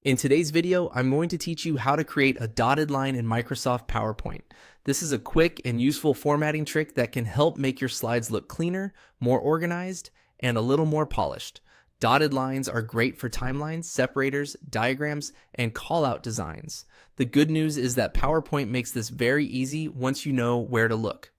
In today's video, I'm going to teach you how to create a dotted line in Microsoft PowerPoint. This is a quick and useful formatting trick that can help make your slides look cleaner, more organized, and a little more polished. Dotted lines are great for timelines, separators, diagrams, and callout designs. The good news is that PowerPoint makes this very easy once you know where to look.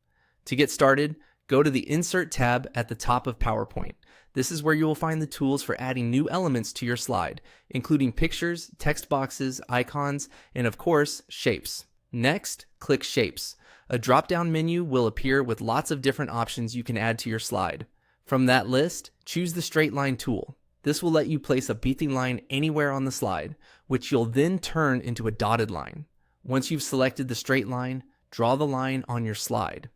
To get started, go to the Insert tab at the top of PowerPoint. This is where you will find the tools for adding new elements to your slide, including pictures, text boxes, icons, and of course, shapes. Next, click Shapes. A drop-down menu will appear with lots of different options you can add to your slide. From that list, choose the Straight Line tool. This will let you place a beething line anywhere on the slide, which you'll then turn into a dotted line. Once you've selected the straight line, draw the line on your slide.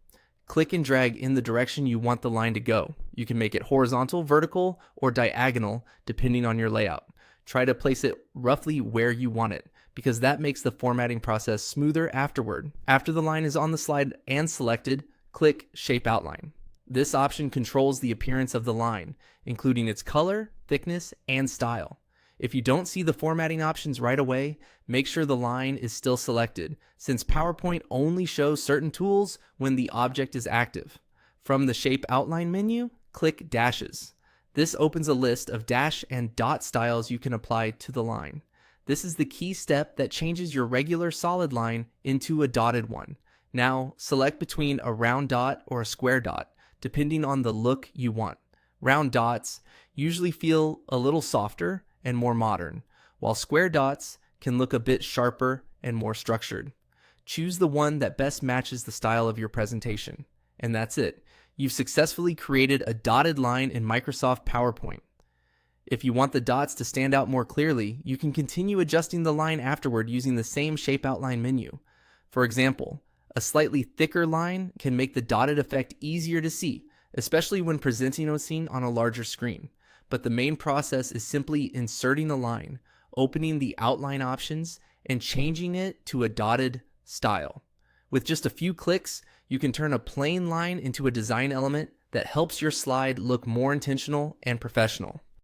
Click and drag in the direction you want the line to go. You can make it horizontal, vertical, or diagonal depending on your layout. Try to place it roughly where you want it, because that makes the formatting process smoother afterward. After the line is on the slide and selected, click Shape Outline. This option controls the appearance of the line, including its color, thickness, and style. If you don't see the formatting options right away, make sure the line is still selected, since PowerPoint only shows certain tools when the object is active. From the Shape Outline menu, click Dashes. This opens a list of dash and dot styles you can apply to the line. This is the key step that changes your regular solid line into a dotted one. Now, select between a round dot or a square dot, depending on the look you want. Round dots usually feel a little softer and more modern, while square dots can look a bit sharper and more structured. Choose the one that best matches the style of your presentation. And that's it. You've successfully created a dotted line in Microsoft PowerPoint. If you want the dots to stand out more clearly, you can continue adjusting the line afterward using the same Shape Outline menu. For example, a slightly thicker line can make the dotted effect easier to see, especially when presenting a scene on a larger screen. But the main process is simply inserting the line, opening the outline options, and changing it to a dotted style. With just a few clicks, you can turn a plain line into a design element that helps your slide look more intentional and professional.